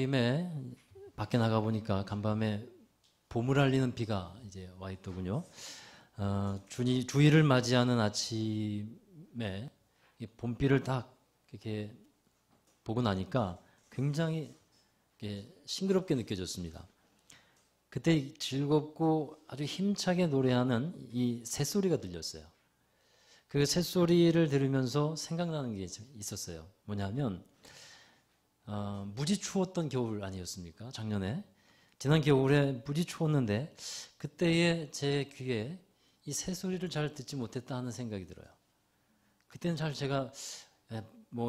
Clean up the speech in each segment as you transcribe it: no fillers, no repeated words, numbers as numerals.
아침에 밖에 나가 보니까 간밤에 봄을 알리는 비가 이제 와 있더군요. 주일을 맞이하는 아침에 이 봄비를 딱 이렇게 보고 나니까 굉장히 싱그럽게 느껴졌습니다. 그때 즐겁고 아주 힘차게 노래하는 이 새소리가 들렸어요. 그 새소리를 들으면서 생각나는 게 있었어요. 뭐냐면 무지 추웠던 겨울 아니었습니까? 작년에. 지난 겨울에 무지 추웠는데 그때의 제 귀에 이 새소리를 잘 듣지 못했다 하는 생각이 들어요. 그때는 잘 제가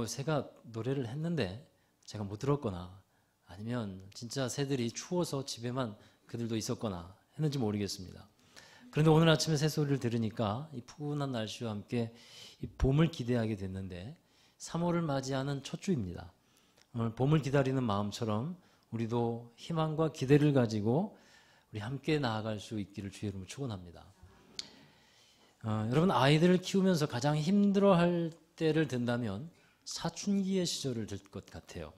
새가 노래를 했는데 제가 못 들었거나 아니면 진짜 새들이 추워서 집에만 그들도 있었거나 했는지 모르겠습니다. 그런데 오늘 아침에 새소리를 들으니까 이 푸근한 날씨와 함께 이 봄을 기대하게 됐는데 3월을 맞이하는 첫 주입니다. 오늘 봄을 기다리는 마음처럼 우리도 희망과 기대를 가지고 우리 함께 나아갈 수 있기를 주의 이름으로 축원합니다. 여러분 아이들을 키우면서 가장 힘들어할 때를 든다면 사춘기의 시절을 들 것 같아요.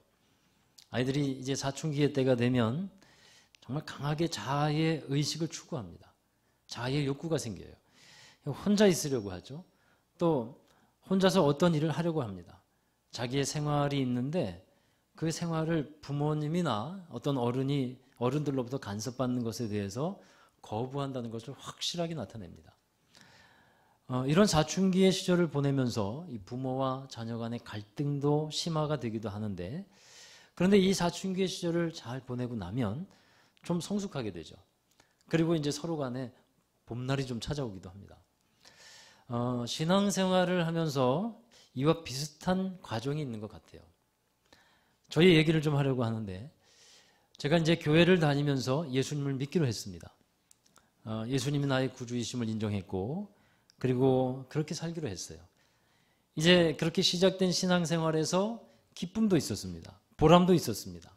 아이들이 이제 사춘기의 때가 되면 정말 강하게 자아의 의식을 추구합니다. 자아의 욕구가 생겨요. 혼자 있으려고 하죠. 또 혼자서 어떤 일을 하려고 합니다. 자기의 생활이 있는데 그 생활을 부모님이나 어떤 어른들로부터 간섭받는 것에 대해서 거부한다는 것을 확실하게 나타냅니다. 이런 사춘기의 시절을 보내면서 이 부모와 자녀 간의 갈등도 심화가 되기도 하는데 그런데 이 사춘기의 시절을 잘 보내고 나면 좀 성숙하게 되죠. 그리고 이제 서로 간에 봄날이 좀 찾아오기도 합니다. 신앙생활을 하면서 이와 비슷한 과정이 있는 것 같아요. 저희 얘기를 좀 하려고 하는데 제가 이제 교회를 다니면서 예수님을 믿기로 했습니다. 예수님이 나의 구주이심을 인정했고 그리고 그렇게 살기로 했어요. 이제 그렇게 시작된 신앙생활에서 기쁨도 있었습니다. 보람도 있었습니다.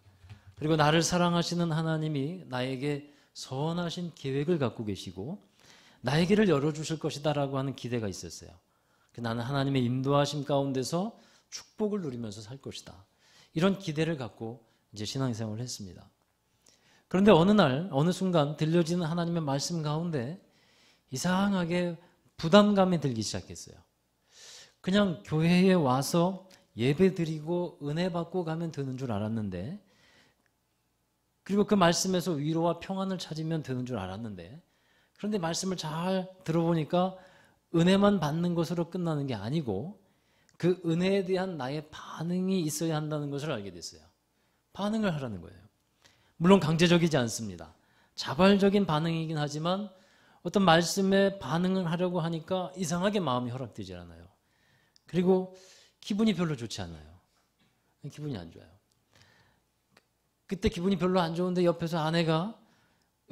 그리고 나를 사랑하시는 하나님이 나에게 선하신 계획을 갖고 계시고 나의 길을 열어주실 것이다라고 하는 기대가 있었어요. 나는 하나님의 인도하심 가운데서 축복을 누리면서 살 것이다. 이런 기대를 갖고 이제 신앙생활을 했습니다. 그런데 어느 순간 들려지는 하나님의 말씀 가운데 이상하게 부담감이 들기 시작했어요. 그냥 교회에 와서 예배 드리고 은혜 받고 가면 되는 줄 알았는데 그리고 그 말씀에서 위로와 평안을 찾으면 되는 줄 알았는데 그런데 말씀을 잘 들어보니까 은혜만 받는 것으로 끝나는 게 아니고 그 은혜에 대한 나의 반응이 있어야 한다는 것을 알게 됐어요. 반응을 하라는 거예요. 물론 강제적이지 않습니다. 자발적인 반응이긴 하지만 어떤 말씀에 반응을 하려고 하니까 이상하게 마음이 허락되지 않아요. 그리고 기분이 별로 좋지 않아요. 기분이 안 좋아요. 그때 기분이 별로 안 좋은데 옆에서 아내가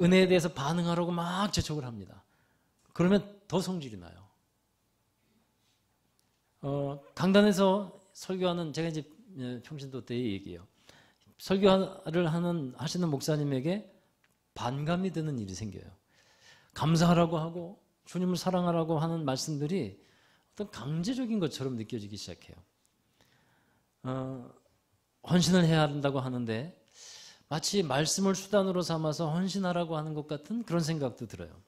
은혜에 대해서 반응하라고 막 재촉을 합니다. 그러면 더 성질이 나요. 강단에서 설교하는 제가 이제 평신도 때의 얘기예요. 설교를 하시는 목사님에게 반감이 드는 일이 생겨요. 감사하라고 하고 주님을 사랑하라고 하는 말씀들이 어떤 강제적인 것처럼 느껴지기 시작해요. 헌신을 해야 한다고 하는데 마치 말씀을 수단으로 삼아서 헌신하라고 하는 것 같은 그런 생각도 들어요.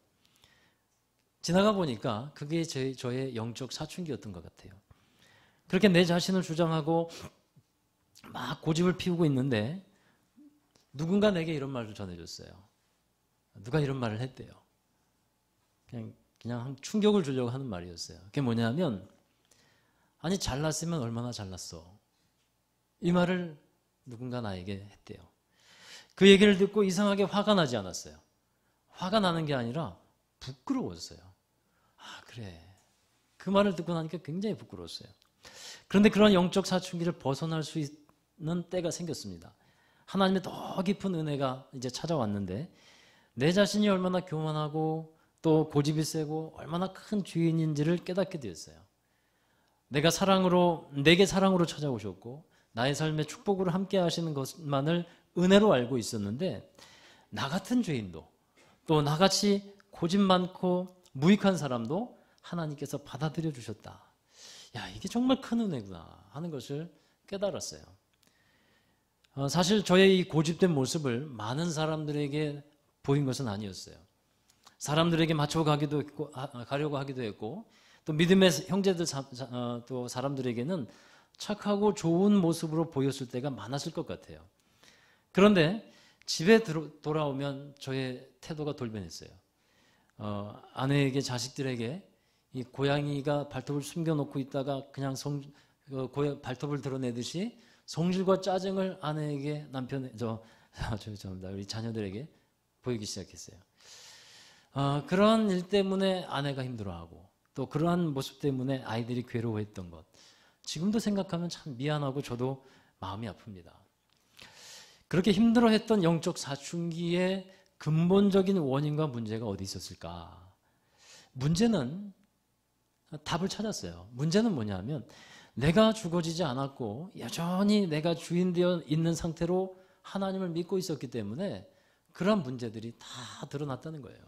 지나가 보니까 그게 저의 영적 사춘기였던 것 같아요. 그렇게 내 자신을 주장하고 막 고집을 피우고 있는데 누군가 내게 이런 말을 전해줬어요. 누가 이런 말을 했대요. 그냥 충격을 주려고 하는 말이었어요. 그게 뭐냐면 아니 잘났으면 얼마나 잘났어. 이 말을 누군가 나에게 했대요. 그 얘기를 듣고 이상하게 화가 나지 않았어요. 화가 나는 게 아니라 부끄러웠어요. 아 그래. 그 말을 듣고 나니까 굉장히 부끄러웠어요. 그런데 그런 영적 사춘기를 벗어날 수 있는 때가 생겼습니다. 하나님의 더 깊은 은혜가 이제 찾아왔는데 내 자신이 얼마나 교만하고 또 고집이 세고 얼마나 큰 죄인인지를 깨닫게 되었어요. 내게 사랑으로 찾아오셨고 나의 삶의 축복으로 함께 하시는 것만을 은혜로 알고 있었는데 나 같은 죄인도 또 나같이 고집 많고 무익한 사람도 하나님께서 받아들여 주셨다. 야, 이게 정말 큰 은혜구나 하는 것을 깨달았어요. 사실 저의 이 고집된 모습을 많은 사람들에게 보인 것은 아니었어요. 사람들에게 맞춰가기도 했고, 가려고 하기도 했고, 또 믿음의 형제들, 또 사람들에게는 착하고 좋은 모습으로 보였을 때가 많았을 것 같아요. 그런데 집에 돌아오면 저의 태도가 돌변했어요. 아내에게, 자식들에게 이 고양이가 발톱을 숨겨놓고 있다가 그냥 발톱을 드러내듯이 성질과 짜증을 아내에게, 죄송합니다. 우리 자녀들에게 보이기 시작했어요. 그런 일 때문에 아내가 힘들어하고 또 그러한 모습 때문에 아이들이 괴로워했던 것. 지금도 생각하면 참 미안하고 저도 마음이 아픕니다. 그렇게 힘들어했던 영적 사춘기의 근본적인 원인과 문제가 어디 있었을까? 문제는 답을 찾았어요. 문제는 뭐냐면 내가 죽어지지 않았고 여전히 내가 주인되어 있는 상태로 하나님을 믿고 있었기 때문에 그런 문제들이 다 드러났다는 거예요.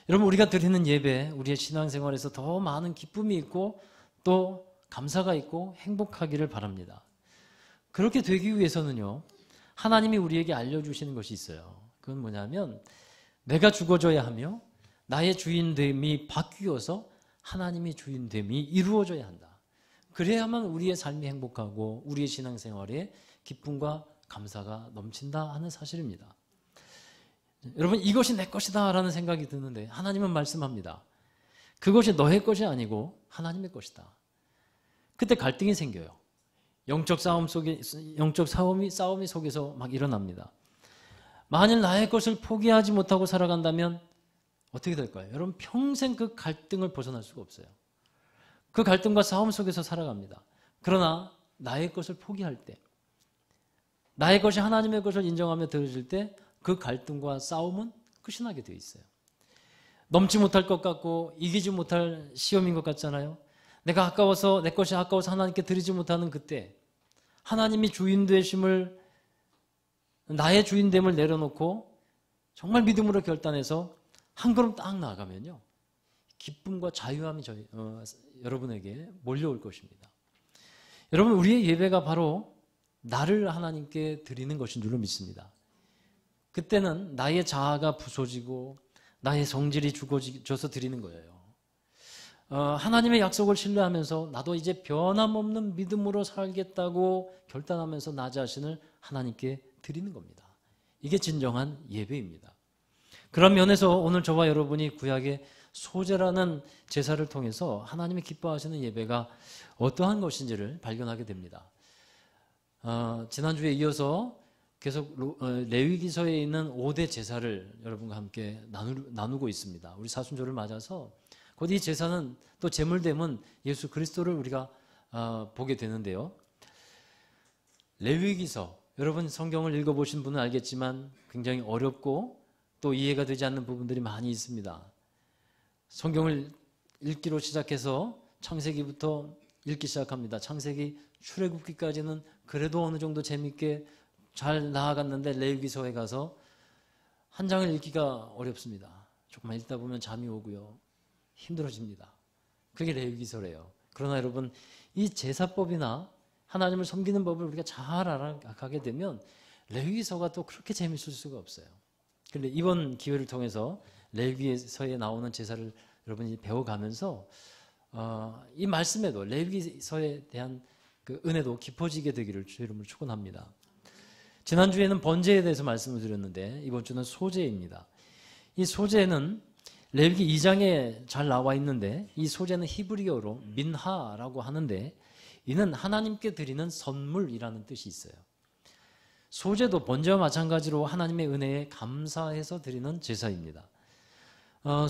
여러분, 우리가 드리는 예배, 우리의 신앙생활에서 더 많은 기쁨이 있고 또 감사가 있고 행복하기를 바랍니다. 그렇게 되기 위해서는요, 하나님이 우리에게 알려주시는 것이 있어요. 그건 뭐냐면 내가 죽어져야 하며 나의 주인됨이 바뀌어서 하나님의 주인됨이 이루어져야 한다. 그래야만 우리의 삶이 행복하고 우리의 신앙생활에 기쁨과 감사가 넘친다 하는 사실입니다. 여러분, 이것이 내 것이다 라는 생각이 드는데 하나님은 말씀합니다. 그것이 너의 것이 아니고 하나님의 것이다. 그때 갈등이 생겨요. 영적 싸움이 속에서 막 일어납니다. 만일 나의 것을 포기하지 못하고 살아간다면 어떻게 될까요? 여러분, 평생 그 갈등을 벗어날 수가 없어요. 그 갈등과 싸움 속에서 살아갑니다. 그러나 나의 것을 포기할 때, 나의 것이 하나님의 것을 인정하며 들어질 때 그 갈등과 싸움은 끝이 나게 되어 있어요. 넘지 못할 것 같고 이기지 못할 시험인 것 같잖아요. 내가 아까워서, 내 것이 아까워서 하나님께 드리지 못하는 그때 하나님이 주인 되심을, 나의 주인됨을 내려놓고 정말 믿음으로 결단해서 한 걸음 딱 나아가면요, 기쁨과 자유함이 여러분에게 몰려올 것입니다. 여러분, 우리의 예배가 바로 나를 하나님께 드리는 것인 줄로 믿습니다. 그때는 나의 자아가 부서지고 나의 성질이 죽어져서 드리는 거예요. 하나님의 약속을 신뢰하면서 나도 이제 변함없는 믿음으로 살겠다고 결단하면서 나 자신을 하나님께 드리는 겁니다. 이게 진정한 예배입니다. 그런 면에서 오늘 저와 여러분이 구약의 소제라는 제사를 통해서 하나님이 기뻐하시는 예배가 어떠한 것인지를 발견하게 됩니다. 지난주에 이어서 계속 레위기서에 있는 5대 제사를 여러분과 함께 나누고 있습니다. 우리 사순절을 맞아서 곧 이 제사는 또 제물됨은 예수 그리스도를 우리가 보게 되는데요. 레위기서, 여러분 성경을 읽어보신 분은 알겠지만 굉장히 어렵고 또 이해가 되지 않는 부분들이 많이 있습니다. 성경을 읽기로 시작해서 창세기부터 읽기 시작합니다. 창세기 출애굽기까지는 그래도 어느 정도 재밌게 잘 나아갔는데 레위기서에 가서 한 장을 읽기가 어렵습니다. 조금만 읽다 보면 잠이 오고요, 힘들어집니다. 그게 레위기서래요. 그러나 여러분, 이 제사법이나 하나님을 섬기는 법을 우리가 잘 알아가게 되면 레위기서가 또 그렇게 재밌을 수가 없어요. 그런데 이번 기회를 통해서 레위기서에 나오는 제사를 여러분이 배워가면서 이 말씀에도 레위기서에 대한 그 은혜도 깊어지게 되기를 주의 이름으로 축원합니다. 지난주에는 번제에 대해서 말씀을 드렸는데 이번 주는 소제입니다. 이 소제는 레위기 2장에 잘 나와 있는데 이 소제는 히브리어로 민하라고 하는데 이는 하나님께 드리는 선물이라는 뜻이 있어요. 소제도 번제와 마찬가지로 하나님의 은혜에 감사해서 드리는 제사입니다.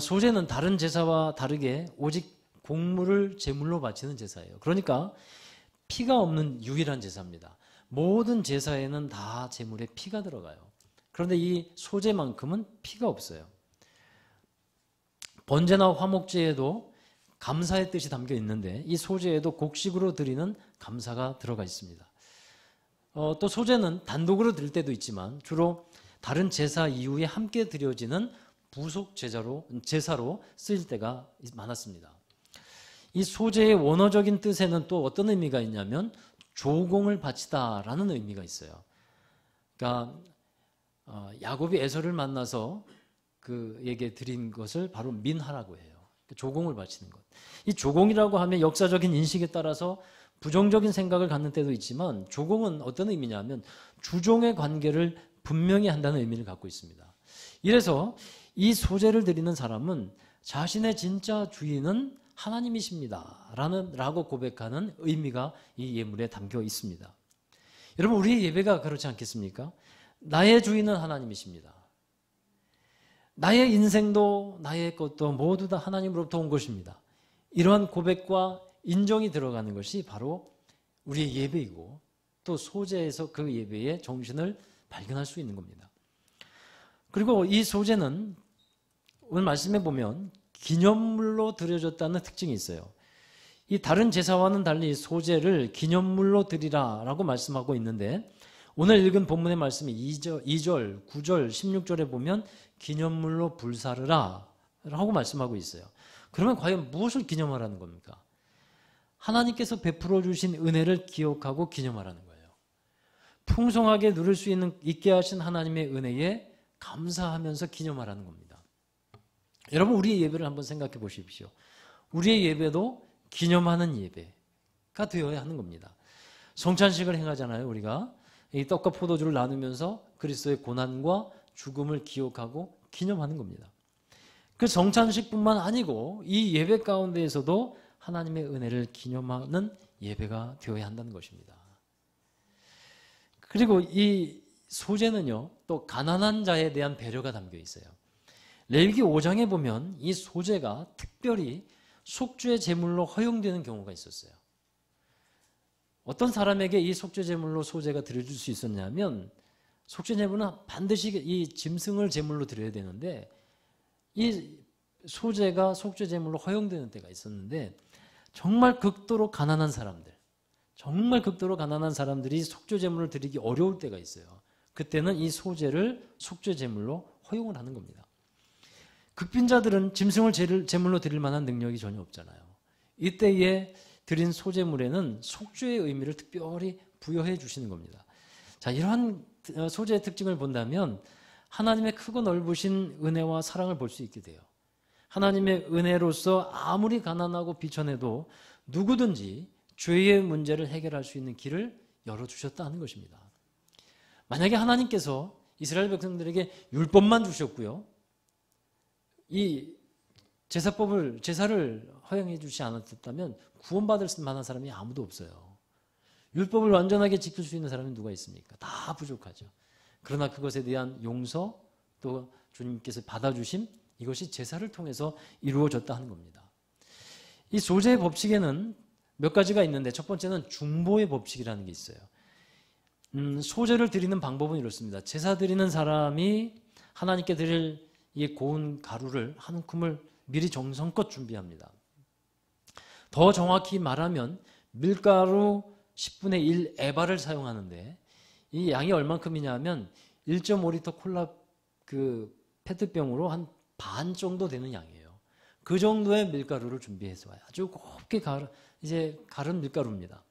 소제는 다른 제사와 다르게 오직 곡물을 제물로 바치는 제사예요. 그러니까 피가 없는 유일한 제사입니다. 모든 제사에는 다 제물에 피가 들어가요. 그런데 이 소제만큼은 피가 없어요. 번제나 화목제에도 감사의 뜻이 담겨 있는데 이 소제에도 곡식으로 드리는 감사가 들어가 있습니다. 또 소제는 단독으로 드릴 때도 있지만 주로 다른 제사 이후에 함께 드려지는 부속 제사로 쓰일 때가 많았습니다. 이 소제의 원어적인 뜻에는 또 어떤 의미가 있냐면 조공을 바치다라는 의미가 있어요. 그러니까 야곱이 에서를 만나서 그에게 드린 것을 바로 민하라고 해요. 조공을 바치는 것. 이 조공이라고 하면 역사적인 인식에 따라서 부정적인 생각을 갖는 때도 있지만 조공은 어떤 의미냐면 주종의 관계를 분명히 한다는 의미를 갖고 있습니다. 이래서 이 소제를 드리는 사람은 자신의 진짜 주인은 하나님이십니다 라고 고백하는 의미가 이 예물에 담겨 있습니다. 여러분, 우리의 예배가 그렇지 않겠습니까? 나의 주인은 하나님이십니다. 나의 인생도 나의 것도 모두 다 하나님으로부터 온 것입니다. 이러한 고백과 인정이 들어가는 것이 바로 우리의 예배이고 또 소제에서 그 예배의 정신을 발견할 수 있는 겁니다. 그리고 이 소제는 오늘 말씀해 보면 기념물로 드려졌다는 특징이 있어요. 이 다른 제사와는 달리 소제를 기념물로 드리라 라고 말씀하고 있는데 오늘 읽은 본문의 말씀이 2절, 9절, 16절에 보면 기념물로 불사르라 라고 말씀하고 있어요. 그러면 과연 무엇을 기념하라는 겁니까? 하나님께서 베풀어 주신 은혜를 기억하고 기념하라는 거예요. 풍성하게 누릴 수 있게 하신 하나님의 은혜에 감사하면서 기념하라는 겁니다. 여러분, 우리의 예배를 한번 생각해 보십시오. 우리의 예배도 기념하는 예배가 되어야 하는 겁니다. 성찬식을 행하잖아요. 우리가 이 떡과 포도주를 나누면서 그리스도의 고난과 죽음을 기억하고 기념하는 겁니다. 그 성찬식뿐만 아니고 이 예배 가운데에서도 하나님의 은혜를 기념하는 예배가 되어야 한다는 것입니다. 그리고 이 소제는요, 또 가난한 자에 대한 배려가 담겨 있어요. 레위기 5장에 보면 이 소제가 특별히 속죄 제물로 허용되는 경우가 있었어요. 어떤 사람에게 이 속죄 제물로 소제가 드려줄 수 있었냐면 속죄 제물은 반드시 이 짐승을 제물로 드려야 되는데 이 소제가 속죄 제물로 허용되는 때가 있었는데 정말 극도로 가난한 사람들이 속죄 제물을 드리기 어려울 때가 있어요. 그때는 이 소제를 속죄 제물로 허용을 하는 겁니다. 극빈자들은 짐승을 제물로 드릴 만한 능력이 전혀 없잖아요. 이때에 드린 소제물에는 속죄의 의미를 특별히 부여해 주시는 겁니다. 자, 이러한 소제의 특징을 본다면 하나님의 크고 넓으신 은혜와 사랑을 볼 수 있게 돼요. 하나님의 은혜로서 아무리 가난하고 비천해도 누구든지 죄의 문제를 해결할 수 있는 길을 열어주셨다는 것입니다. 만약에 하나님께서 이스라엘 백성들에게 율법만 주셨고요, 이 제사를 허용해 주지 않았다면 구원받을 만한 사람이 아무도 없어요. 율법을 완전하게 지킬 수 있는 사람이 누가 있습니까? 다 부족하죠. 그러나 그것에 대한 용서, 또 주님께서 받아주심, 이것이 제사를 통해서 이루어졌다 하는 겁니다. 이 소제의 법칙에는 몇 가지가 있는데 첫 번째는 중보의 법칙이라는 게 있어요. 소제를 드리는 방법은 이렇습니다. 제사 드리는 사람이 하나님께 드릴 이 고운 가루를 한 움큼을 미리 정성껏 준비합니다. 더 정확히 말하면 밀가루 10분의 1 에바를 사용하는데 이 양이 얼만큼이냐 하면 1.5리터 콜라 그 페트병으로 한 반 정도 되는 양이에요. 그 정도의 밀가루를 준비해서 와요. 아주 곱게 가른 밀가루입니다.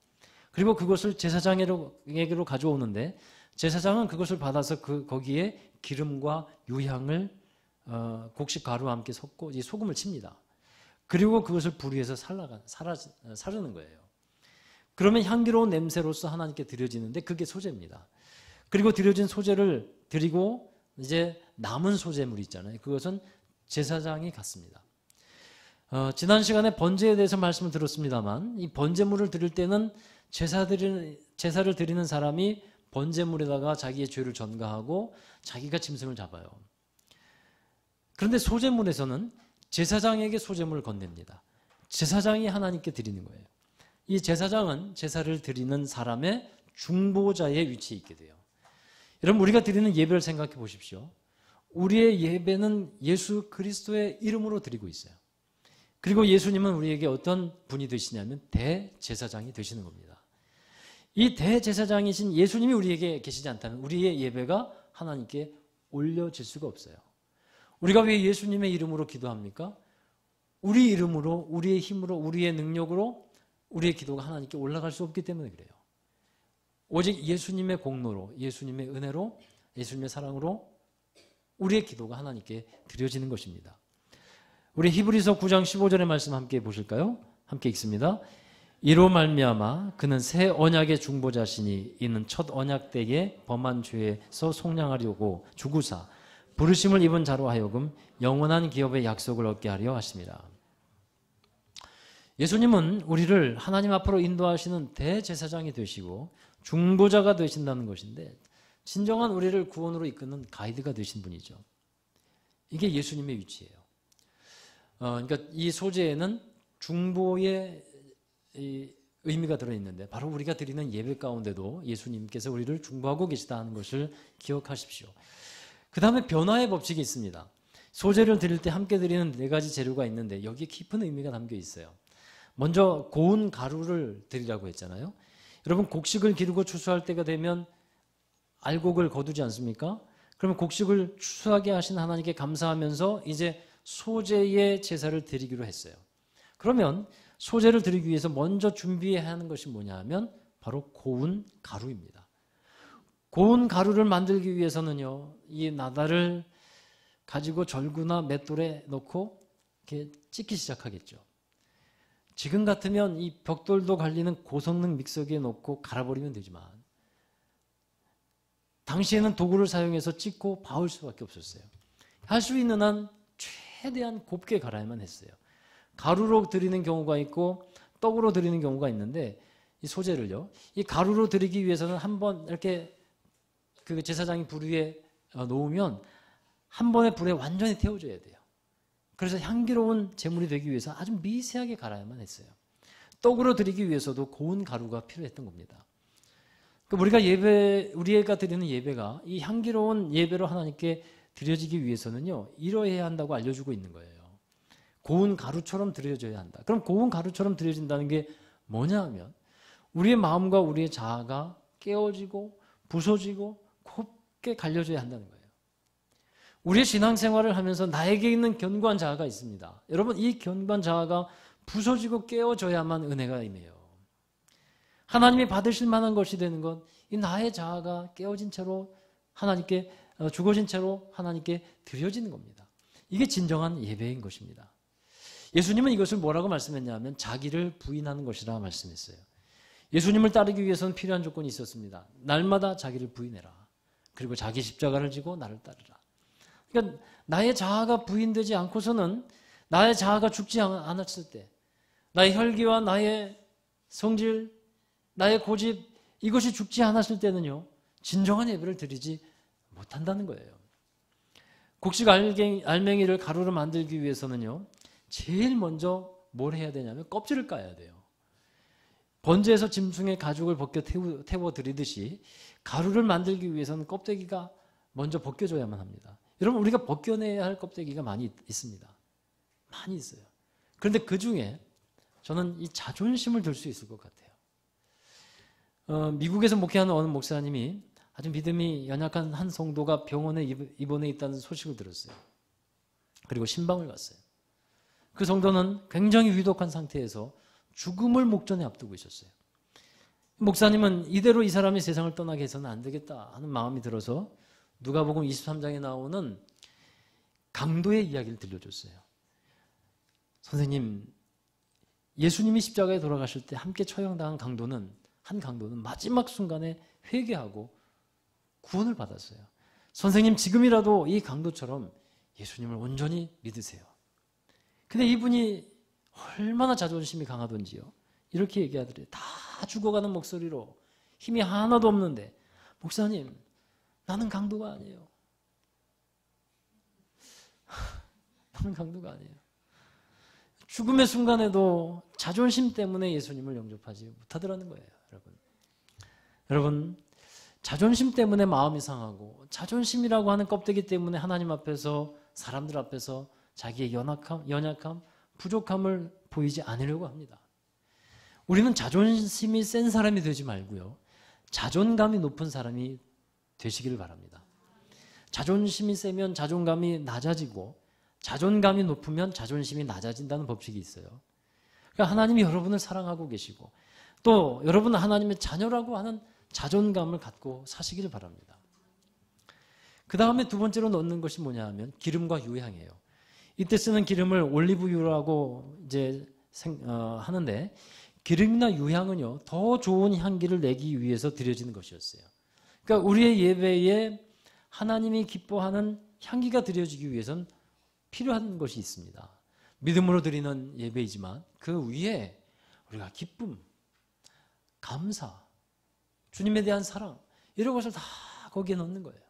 그리고 그것을 제사장에게로 가져오는데 제사장은 그것을 받아서 거기에 기름과 유향을 곡식 가루와 함께 섞고 이 소금을 칩니다. 그리고 그것을 불 위에서 사르는 거예요. 그러면 향기로운 냄새로서 하나님께 드려지는데 그게 소제입니다. 그리고 드려진 소제를 드리고 이제 남은 소제물이 있잖아요. 그것은 제사장이 갖습니다. 지난 시간에 번제에 대해서 말씀을 들었습니다만 이 번제물을 드릴 때는 제사를 드리는 사람이 번제물에다가 자기의 죄를 전가하고 자기가 짐승을 잡아요. 그런데 소제물에서는 제사장에게 소제물을 건넵니다. 제사장이 하나님께 드리는 거예요. 이 제사장은 제사를 드리는 사람의 중보자의 위치에 있게 돼요. 여러분, 우리가 드리는 예배를 생각해 보십시오. 우리의 예배는 예수 그리스도의 이름으로 드리고 있어요. 그리고 예수님은 우리에게 어떤 분이 되시냐면 대제사장이 되시는 겁니다. 이 대제사장이신 예수님이 우리에게 계시지 않다면 우리의 예배가 하나님께 올려질 수가 없어요. 우리가 왜 예수님의 이름으로 기도합니까? 우리 이름으로, 우리의 힘으로, 우리의 능력으로 우리의 기도가 하나님께 올라갈 수 없기 때문에 그래요. 오직 예수님의 공로로, 예수님의 은혜로, 예수님의 사랑으로 우리의 기도가 하나님께 드려지는 것입니다. 우리 히브리서 9장 15절의 말씀 함께 보실까요? 함께 읽습니다. 이로 말미암아 그는 새 언약의 중보자시니 이는 첫 언약 때에 범한 죄에서 속량하려고 죽으사 부르심을 입은 자로 하여금 영원한 기업의 약속을 얻게 하려 하심이라. 예수님은 우리를 하나님 앞으로 인도하시는 대제사장이 되시고 중보자가 되신다는 것인데 진정한 우리를 구원으로 이끄는 가이드가 되신 분이죠. 이게 예수님의 위치예요. 그러니까 이 소재에는 중보의 의미가 들어있는데 바로 우리가 드리는 예배 가운데도 예수님께서 우리를 중보하고 계시다 하는 것을 기억하십시오. 그 다음에 변화의 법칙이 있습니다. 소재를 드릴 때 함께 드리는 4가지 재료가 있는데 여기에 깊은 의미가 담겨 있어요. 먼저 고운 가루를 드리라고 했잖아요. 여러분 곡식을 기르고 추수할 때가 되면 알곡을 거두지 않습니까? 그러면 곡식을 추수하게 하신 하나님께 감사하면서 이제 소재의 제사를 드리기로 했어요. 그러면 소재를 드리기 위해서 먼저 준비해야 하는 것이 뭐냐 하면 바로 고운 가루입니다. 고운 가루를 만들기 위해서는요, 이 나달을 가지고 절구나 맷돌에 넣고 이렇게 찢기 시작하겠죠. 지금 같으면 이 벽돌도 갈리는 고성능 믹서기에 넣고 갈아버리면 되지만 당시에는 도구를 사용해서 찢고 바울 수밖에 없었어요. 할 수 있는 한 최대한 곱게 갈아야만 했어요. 가루로 드리는 경우가 있고 떡으로 드리는 경우가 있는데 이 소재를요, 이 가루로 드리기 위해서는 한번 이렇게 그 제사장이 불 위에 놓으면 한 번에 불에 완전히 태워줘야 돼요. 그래서 향기로운 제물이 되기 위해서 아주 미세하게 갈아야만 했어요. 떡으로 드리기 위해서도 고운 가루가 필요했던 겁니다. 우리가 드리는 예배가 이 향기로운 예배로 하나님께 드려지기 위해서는요, 이러해야 한다고 알려주고 있는 거예요. 고운 가루처럼 드려져야 한다. 그럼 고운 가루처럼 드려진다는 게 뭐냐 하면 우리의 마음과 우리의 자아가 깨어지고 부서지고 곱게 갈려져야 한다는 거예요. 우리의 신앙생활을 하면서 나에게 있는 견고한 자아가 있습니다. 여러분, 이 견고한 자아가 부서지고 깨어져야만 은혜가 임해요. 하나님이 받으실 만한 것이 되는 건 이 나의 자아가 깨어진 채로 하나님께 죽어진 채로 하나님께 드려지는 겁니다. 이게 진정한 예배인 것입니다. 예수님은 이것을 뭐라고 말씀했냐면 자기를 부인하는 것이라 말씀했어요. 예수님을 따르기 위해서는 필요한 조건이 있었습니다. 날마다 자기를 부인해라. 그리고 자기 십자가를 지고 나를 따르라. 그러니까 나의 자아가 부인되지 않고서는, 나의 자아가 죽지 않았을 때, 나의 혈기와 나의 성질, 나의 고집, 이것이 죽지 않았을 때는요, 진정한 예배를 드리지 못한다는 거예요. 곡식 알맹이를 가루로 만들기 위해서는요, 제일 먼저 뭘 해야 되냐면 껍질을 까야 돼요. 번제에서 짐승의 가죽을 벗겨 태워 드리듯이 가루를 만들기 위해서는 껍데기가 먼저 벗겨져야만 합니다. 여러분, 우리가 벗겨내야 할 껍데기가 많이 있습니다. 많이 있어요. 그런데 그 중에 저는 이 자존심을 들 수 있을 것 같아요. 미국에서 목회하는 어느 목사님이 아주 믿음이 연약한 한 성도가 병원에 입원해 있다는 소식을 들었어요. 그리고 신방을 갔어요. 그 성도는 굉장히 위독한 상태에서 죽음을 목전에 앞두고 있었어요. 목사님은 이대로 이 사람이 세상을 떠나게 해서는 안 되겠다 하는 마음이 들어서 누가복음 23장에 나오는 강도의 이야기를 들려줬어요. 선생님, 예수님이 십자가에 돌아가실 때 함께 처형당한 한 강도는 마지막 순간에 회개하고 구원을 받았어요. 선생님, 지금이라도 이 강도처럼 예수님을 온전히 믿으세요. 근데 이분이 얼마나 자존심이 강하던지요. 이렇게 얘기하더래요. 다 죽어가는 목소리로, 힘이 하나도 없는데, 목사님, 나는 강도가 아니에요. 나는 강도가 아니에요. 죽음의 순간에도 자존심 때문에 예수님을 영접하지 못하더라는 거예요. 여러분, 자존심 때문에 마음이 상하고, 자존심이라고 하는 껍데기 때문에 하나님 앞에서, 사람들 앞에서 자기의 연약함, 부족함을 보이지 않으려고 합니다. 우리는 자존심이 센 사람이 되지 말고요, 자존감이 높은 사람이 되시기를 바랍니다. 자존심이 세면 자존감이 낮아지고, 자존감이 높으면 자존심이 낮아진다는 법칙이 있어요. 그러니까 하나님이 여러분을 사랑하고 계시고, 또 여러분은 하나님의 자녀라고 하는 자존감을 갖고 사시기를 바랍니다. 그 다음에 두 번째로 넣는 것이 뭐냐 하면 기름과 유향이에요. 이때 쓰는 기름을 올리브유라고 이제 하는데, 기름이나 유향은요, 더 좋은 향기를 내기 위해서 드려지는 것이었어요. 그러니까 우리의 예배에 하나님이 기뻐하는 향기가 드려지기 위해서는 필요한 것이 있습니다. 믿음으로 드리는 예배이지만 그 위에 우리가 기쁨, 감사, 주님에 대한 사랑, 이런 것을 다 거기에 넣는 거예요.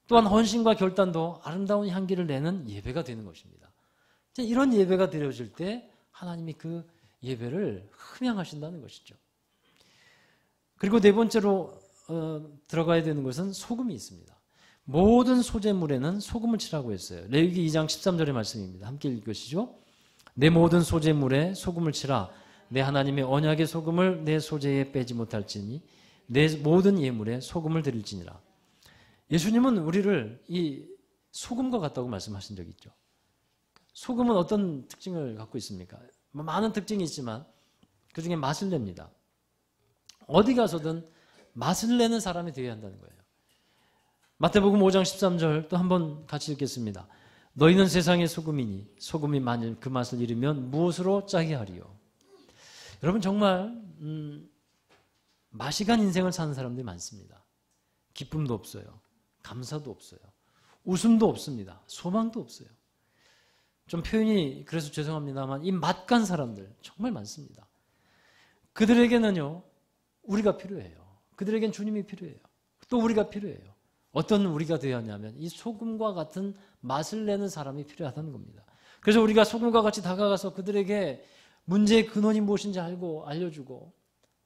또한 헌신과 결단도 아름다운 향기를 내는 예배가 되는 것입니다. 이런 예배가 드려질 때 하나님이 그 예배를 흠양하신다는 것이죠. 그리고 네 번째로 들어가야 되는 것은 소금이 있습니다. 모든 소재물에는 소금을 치라고 했어요. 레위기 2장 13절의 말씀입니다. 함께 읽으시죠. 내 모든 소재물에 소금을 치라. 내 하나님의 언약의 소금을 내 소재에 빼지 못할지니 내 모든 예물에 소금을 드릴지니라. 예수님은 우리를 이 소금과 같다고 말씀하신 적이 있죠. 소금은 어떤 특징을 갖고 있습니까? 많은 특징이 있지만 그 중에 맛을 냅니다. 어디 가서든 맛을 내는 사람이 되어야 한다는 거예요. 마태복음 5장 13절 또 한번 같이 읽겠습니다. 너희는 세상의 소금이니 소금이 만일 그 맛을 잃으면 무엇으로 짜게 하리요. 여러분 정말 맛이 간 인생을 사는 사람들이 많습니다. 기쁨도 없어요. 감사도 없어요. 웃음도 없습니다. 소망도 없어요. 좀 표현이 그래서 죄송합니다만 이 맛 간 사람들 정말 많습니다. 그들에게는요 우리가 필요해요. 그들에겐 주님이 필요해요. 또 우리가 필요해요. 어떤 우리가 되어야 하냐면 이 소금과 같은 맛을 내는 사람이 필요하다는 겁니다. 그래서 우리가 소금과 같이 다가가서 그들에게 문제의 근원이 무엇인지 알려주고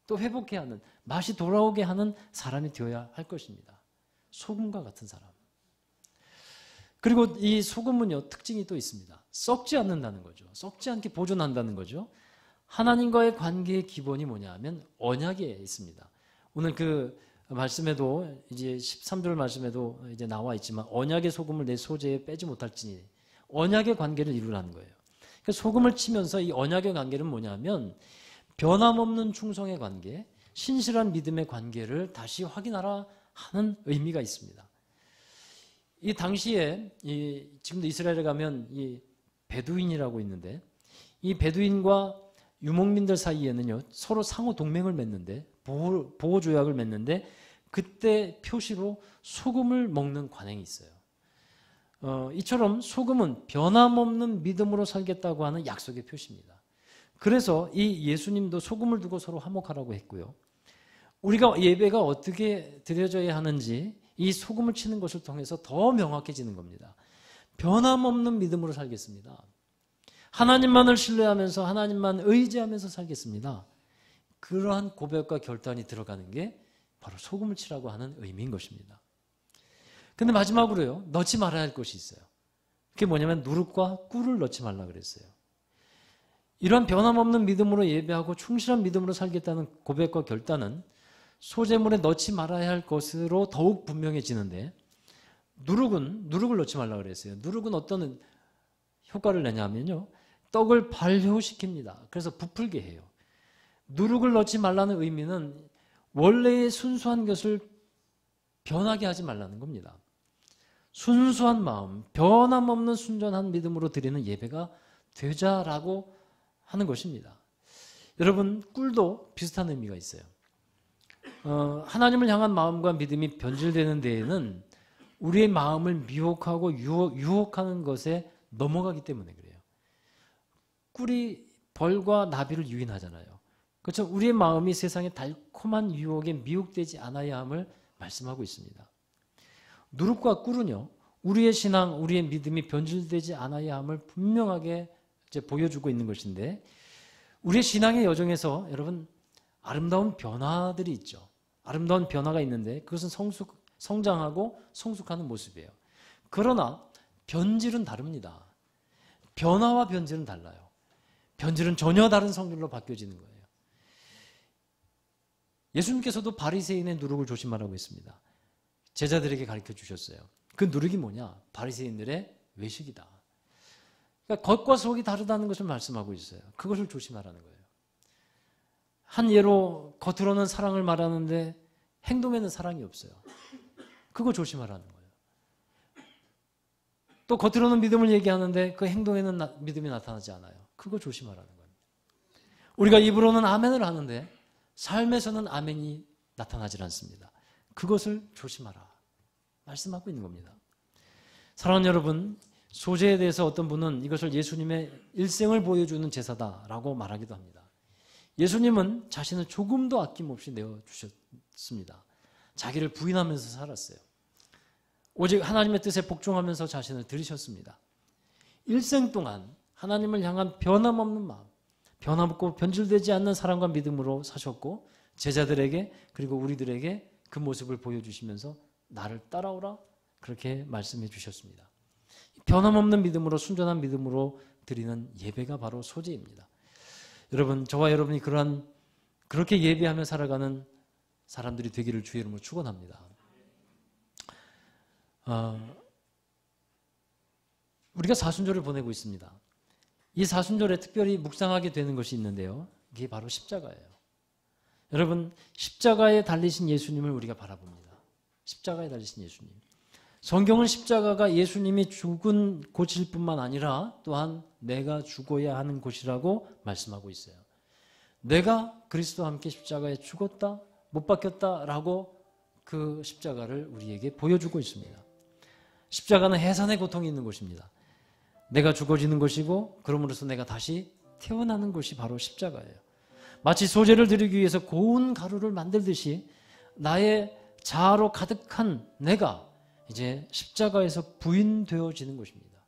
또 회복해야 하는, 맛이 돌아오게 하는 사람이 되어야 할 것입니다. 소금과 같은 사람. 그리고 이 소금은요 특징이 또 있습니다. 썩지 않는다는 거죠. 썩지 않게 보존한다는 거죠. 하나님과의 관계의 기본이 뭐냐 하면 언약에 있습니다. 오늘 그 말씀에도 이제 13절 말씀에도 이제 나와 있지만 언약의 소금을 내 소재에 빼지 못할지니 언약의 관계를 이루라는 거예요. 그러니까 소금을 치면서 이 언약의 관계는 뭐냐면 변함없는 충성의 관계, 신실한 믿음의 관계를 다시 확인하라 하는 의미가 있습니다. 이 당시에 지금도 이스라엘에 가면 이 베두인이라고 있는데 이 베두인과 유목민들 사이에는요 서로 상호 동맹을 맺는데 보호 조약을 맺는데 그때 표시로 소금을 먹는 관행이 있어요. 이처럼 소금은 변함없는 믿음으로 살겠다고 하는 약속의 표시입니다. 그래서 이 예수님도 소금을 두고 서로 화목하라고 했고요. 우리가 예배가 어떻게 드려져야 하는지 이 소금을 치는 것을 통해서 더 명확해지는 겁니다. 변함없는 믿음으로 살겠습니다. 하나님만을 신뢰하면서 하나님만 의지하면서 살겠습니다. 그러한 고백과 결단이 들어가는 게 바로 소금을 치라고 하는 의미인 것입니다. 근데 마지막으로요, 넣지 말아야 할 것이 있어요. 그게 뭐냐면 누룩과 꿀을 넣지 말라 그랬어요. 이러한 변함없는 믿음으로 예배하고 충실한 믿음으로 살겠다는 고백과 결단은 소재물에 넣지 말아야 할 것으로 더욱 분명해지는데 누룩을 넣지 말라 그랬어요. 누룩은 어떤 효과를 내냐면요, 떡을 발효시킵니다. 그래서 부풀게 해요. 누룩을 넣지 말라는 의미는 원래의 순수한 것을 변하게 하지 말라는 겁니다. 순수한 마음, 변함없는 순전한 믿음으로 드리는 예배가 되자라고 하는 것입니다. 여러분, 꿀도 비슷한 의미가 있어요. 하나님을 향한 마음과 믿음이 변질되는 데에는 우리의 마음을 미혹하고 유혹하는 것에 넘어가기 때문에 그래요. 꿀이 벌과 나비를 유인하잖아요. 그렇죠? 우리의 마음이 세상의 달콤한 유혹에 미혹되지 않아야 함을 말씀하고 있습니다. 누룩과 꿀은요, 우리의 신앙, 우리의 믿음이 변질되지 않아야 함을 분명하게 이제 보여주고 있는 것인데, 우리의 신앙의 여정에서 여러분 아름다운 변화들이 있죠. 아름다운 변화가 있는데 그것은 성장하고 성숙하는 모습이에요. 그러나 변질은 다릅니다. 변화와 변질은 달라요. 변질은 전혀 다른 성질로 바뀌어지는 거예요. 예수님께서도 바리새인의 누룩을 조심하라고 했습니다. 제자들에게 가르쳐 주셨어요. 그 누룩이 뭐냐? 바리새인들의 외식이다. 그러니까 겉과 속이 다르다는 것을 말씀하고 있어요. 그것을 조심하라는 거예요. 한 예로 겉으로는 사랑을 말하는데 행동에는 사랑이 없어요. 그거 조심하라는 거예요. 또 겉으로는 믿음을 얘기하는데 그 행동에는 믿음이 나타나지 않아요. 그거 조심하라는 거예요. 우리가 입으로는 아멘을 하는데 삶에서는 아멘이 나타나질 않습니다. 그것을 조심하라 말씀하고 있는 겁니다. 사랑하는 여러분, 소재에 대해서 어떤 분은 이것을 예수님의 일생을 보여주는 제사다라고 말하기도 합니다. 예수님은 자신을 조금도 아낌없이 내어주셨습니다. 자기를 부인하면서 살았어요. 오직 하나님의 뜻에 복종하면서 자신을 들이셨습니다. 일생 동안 하나님을 향한 변함없는 마음, 변함없고 변질되지 않는 사랑과 믿음으로 사셨고 제자들에게 그리고 우리들에게 그 모습을 보여주시면서 나를 따라오라 그렇게 말씀해 주셨습니다. 변함없는 믿음으로 순전한 믿음으로 드리는 예배가 바로 소재입니다. 여러분, 저와 여러분이 그렇게 예배하며 살아가는 사람들이 되기를 주의 이름으로 축원합니다. 우리가 사순절을 보내고 있습니다. 이 사순절에 특별히 묵상하게 되는 것이 있는데요. 이게 바로 십자가예요. 여러분, 십자가에 달리신 예수님을 우리가 바라봅니다. 십자가에 달리신 예수님. 성경은 십자가가 예수님이 죽은 곳일 뿐만 아니라 또한 내가 죽어야 하는 곳이라고 말씀하고 있어요. 내가 그리스도와 함께 십자가에 죽었다, 못 박혔다라고 그 십자가를 우리에게 보여주고 있습니다. 십자가는 해산의 고통이 있는 곳입니다. 내가 죽어지는 것이고 그러므로서 내가 다시 태어나는 것이 바로 십자가예요. 마치 소재를 드리기 위해서 고운 가루를 만들듯이 나의 자아로 가득한 내가 이제 십자가에서 부인되어지는 것입니다.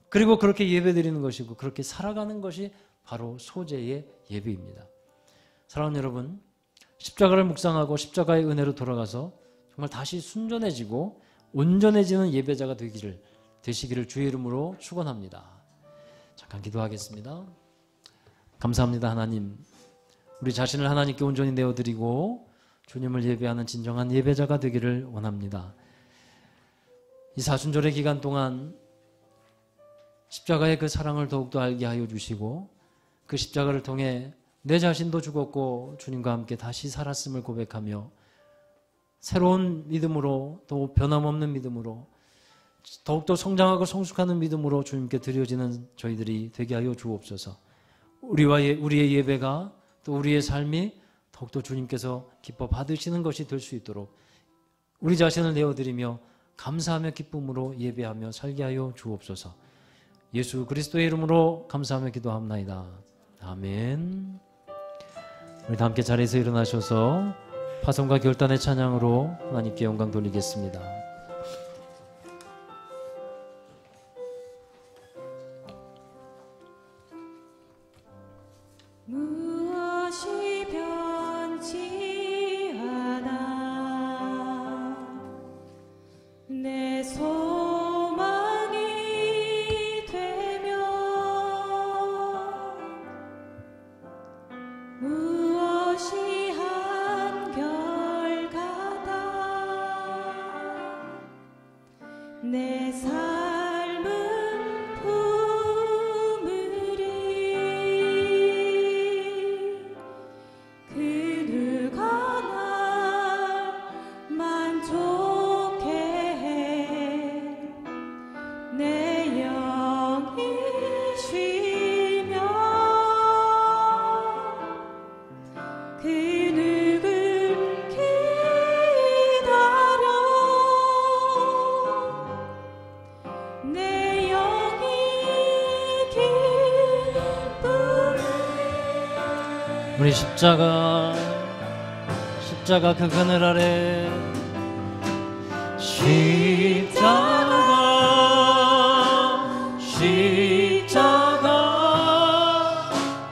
그리고 그렇게 예배드리는 것이고 그렇게 살아가는 것이 바로 소재의 예배입니다. 사랑하는 여러분, 십자가를 묵상하고 십자가의 은혜로 돌아가서 정말 다시 순전해지고 온전해지는 예배자가 되시기를 주의 이름으로 축원합니다. 잠깐 기도하겠습니다. 감사합니다. 하나님, 우리 자신을 하나님께 온전히 내어드리고 주님을 예배하는 진정한 예배자가 되기를 원합니다. 이 사순절의 기간 동안 십자가의 그 사랑을 더욱더 알게 하여 주시고 그 십자가를 통해 내 자신도 죽었고 주님과 함께 다시 살았음을 고백하며 새로운 믿음으로 또 변함없는 믿음으로 더욱더 성장하고 성숙하는 믿음으로 주님께 드려지는 저희들이 되게 하여 주옵소서. 우리의 예배가 또 우리의 삶이 더욱더 주님께서 기뻐 받으시는 것이 될 수 있도록 우리 자신을 내어드리며 감사하며 기쁨으로 예배하며 살게 하여 주옵소서. 예수 그리스도의 이름으로 감사하며 기도합나이다. 아멘. 우리 다 함께 자리에서 일어나셔서 파송과 결단의 찬양으로 하나님께 영광 돌리겠습니다. 무엇이 변치 않아 내 소망이 되며 무엇이 한결같아 내 삶은 품으리 그 누가 날 만족해 해 내 영이 쉬며 그 누굴 기다려 내 영이 기쁘네. 우리 십자가 그 그늘 아래 십자가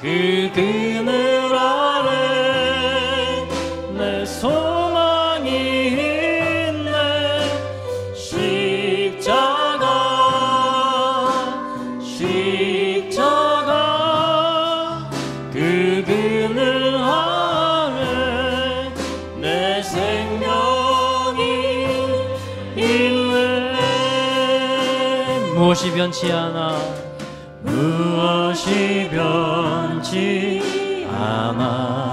그 그늘 아래 내 소망이 있네. 십자가 그 그늘 아래 내 생명이 있네. 무엇이 변치 않아 무엇이 변치 않아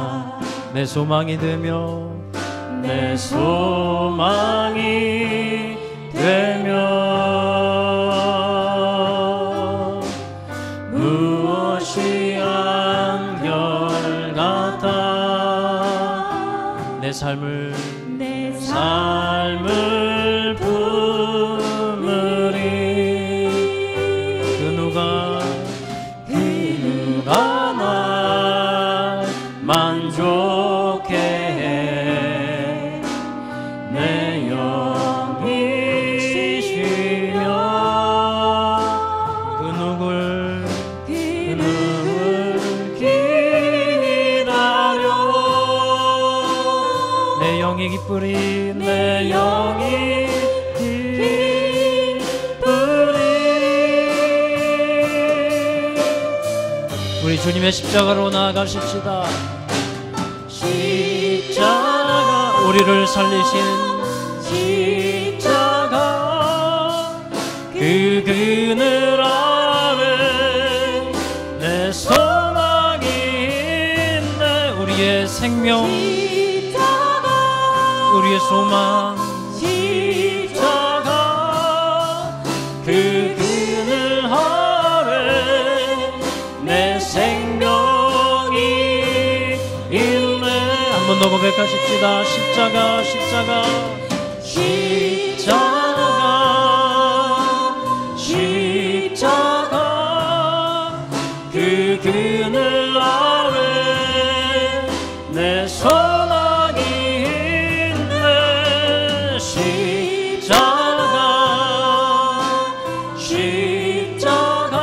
내 소망이 되며 내 소망이 되며 무엇이 한결같아 내 삶을 품으리 그 누가 날 만족해 해 내 영이 쉬며 그 누굴 기다려 내 영이 기쁘리 내 영이 기쁘리 우리 주님의 십자가로 나아가십시다. 십자가 우리를 살리신 십자가 그 그늘 아래 내 소망이 있네 우리의 생명 우리의 소망 십자가 그 그늘 아래 내 생명이 있네 한 번 더 고백하십시다. 십자가 십자가 십자가 십자가 그 그늘 아래 내 소망이 있네 십자가 십자가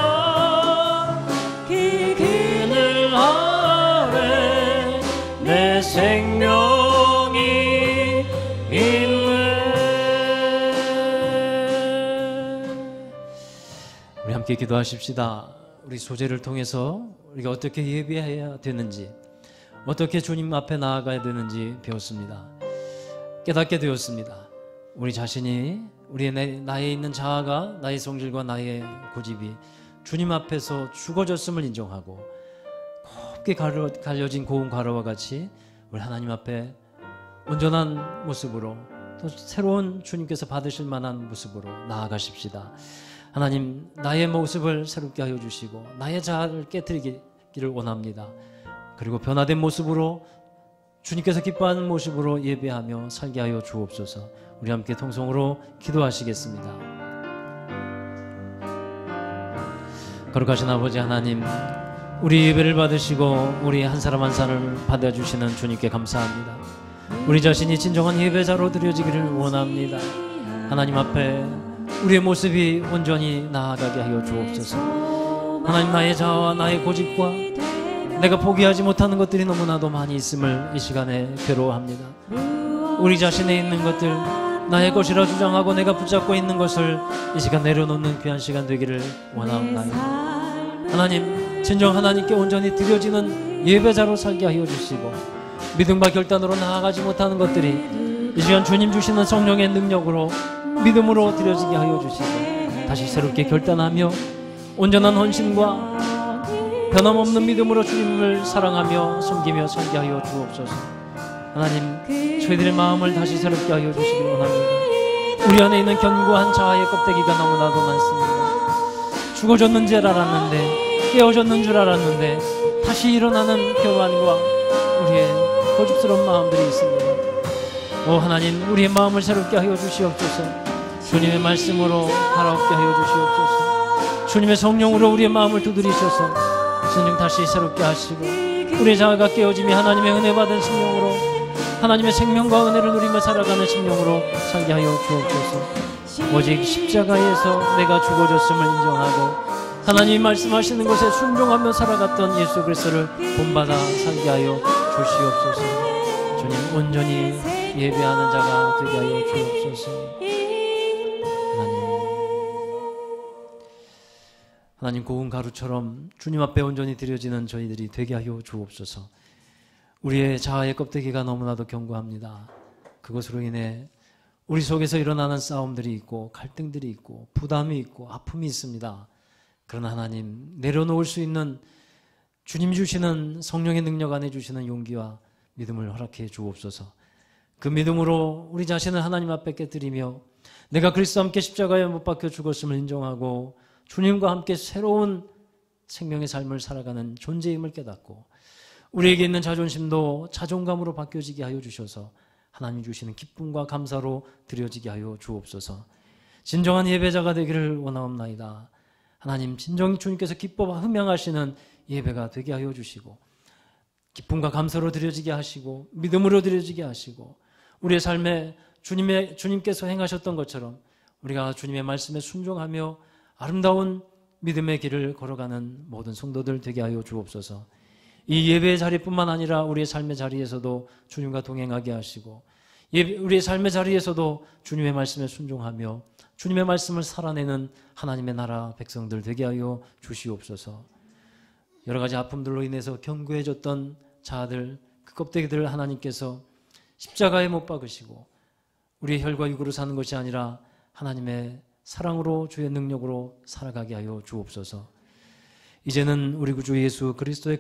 그 그늘 아래 내 생명이 있네. 우리 함께 기도하십시다. 우리 소재를 통해서 우리가 어떻게 예배해야 되는지 어떻게 주님 앞에 나아가야 되는지 배웠습니다. 깨닫게 되었습니다. 우리 자신이 우리의 나에 있는 자아가 나의 성질과 나의 고집이 주님 앞에서 죽어졌음을 인정하고 곱게 갈려진 고운 가루와 같이 우리 하나님 앞에 온전한 모습으로 또 새로운 주님께서 받으실 만한 모습으로 나아가십시다. 하나님 나의 모습을 새롭게 하여 주시고 나의 자아를 깨트리기를 원합니다. 그리고 변화된 모습으로 주님께서 기뻐하는 모습으로 예배하며 살게 하여 주옵소서. 우리 함께 통성으로 기도하시겠습니다. 거룩하신 아버지 하나님 우리 예배를 받으시고 우리 한 사람 한 사람을 받아주시는 주님께 감사합니다. 우리 자신이 진정한 예배자로 드려지기를 원합니다. 하나님 앞에 우리의 모습이 온전히 나아가게 하여 주옵소서. 하나님 나의 자아와 나의 고집과 내가 포기하지 못하는 것들이 너무나도 많이 있음을 이 시간에 괴로워합니다. 우리 자신에 있는 것들 나의 것이라 주장하고 내가 붙잡고 있는 것을 이 시간 내려놓는 귀한 시간 되기를 원하옵나이다. 하나님 진정 하나님께 온전히 드려지는 예배자로 살게 하여 주시고 믿음과 결단으로 나아가지 못하는 것들이 이 시간 주님 주시는 성령의 능력으로 믿음으로 드려지게 하여 주시고 다시 새롭게 결단하며 온전한 헌신과 변함없는 믿음으로 주님을 사랑하며 섬기며 살게 하여 주옵소서. 하나님 저희들의 마음을 다시 새롭게 하여 주시길 원합니다. 우리 안에 있는 견고한 자아의 껍데기가 너무나도 많습니다. 죽어졌는 줄 알았는데 깨어졌는 줄 알았는데 다시 일어나는 교만과 우리의 고집스러운 마음들이 있습니다. 오 하나님 우리의 마음을 새롭게 하여 주시옵소서. 주님의 말씀으로 살아오게 하여 주시옵소서. 주님의 성령으로 우리의 마음을 두드리셔서 주님 다시 새롭게 하시고 우리의 자아가 깨어짐이 하나님의 은혜 받은 심령으로 하나님의 생명과 은혜를 누리며 살아가는 심령으로 살게 하여 주옵소서. 오직 십자가에서 내가 죽어졌음을 인정하고 하나님이 말씀하시는 것에 순종하며 살아갔던 예수 그리스도를 본받아 살게 하여 주시옵소서. 주님 온전히 예배하는 자가 되게 하여 주옵소서. 하나님 고운 가루처럼 주님 앞에 온전히 드려지는 저희들이 되게 하여 주옵소서. 우리의 자아의 껍데기가 너무나도 견고합니다. 그것으로 인해 우리 속에서 일어나는 싸움들이 있고 갈등들이 있고 부담이 있고 아픔이 있습니다. 그러나 하나님 내려놓을 수 있는 주님 주시는 성령의 능력 안에 주시는 용기와 믿음을 허락해 주옵소서. 그 믿음으로 우리 자신을 하나님 앞에 깨뜨리며 내가 그리스도와 함께 십자가에 못 박혀 죽었음을 인정하고 주님과 함께 새로운 생명의 삶을 살아가는 존재임을 깨닫고 우리에게 있는 자존심도 자존감으로 바뀌어지게 하여 주셔서 하나님 주시는 기쁨과 감사로 드려지게 하여 주옵소서. 진정한 예배자가 되기를 원하옵나이다. 하나님 진정히 주님께서 기뻐 흠양하시는 예배가 되게 하여 주시고 기쁨과 감사로 드려지게 하시고 믿음으로 드려지게 하시고 우리의 삶에 주님께서 행하셨던 것처럼 우리가 주님의 말씀에 순종하며 아름다운 믿음의 길을 걸어가는 모든 성도들 되게 하여 주옵소서. 이 예배의 자리뿐만 아니라 우리의 삶의 자리에서도 주님과 동행하게 하시고 우리의 삶의 자리에서도 주님의 말씀에 순종하며 주님의 말씀을 살아내는 하나님의 나라 백성들 되게 하여 주시옵소서. 여러 가지 아픔들로 인해서 견고해졌던 자들, 그 껍데기들을 하나님께서 십자가에 못 박으시고 우리의 혈과 육으로 사는 것이 아니라 하나님의 사랑으로 주의 능력으로 살아가게 하여 주옵소서. 이제는 우리 구주 예수 그리스도의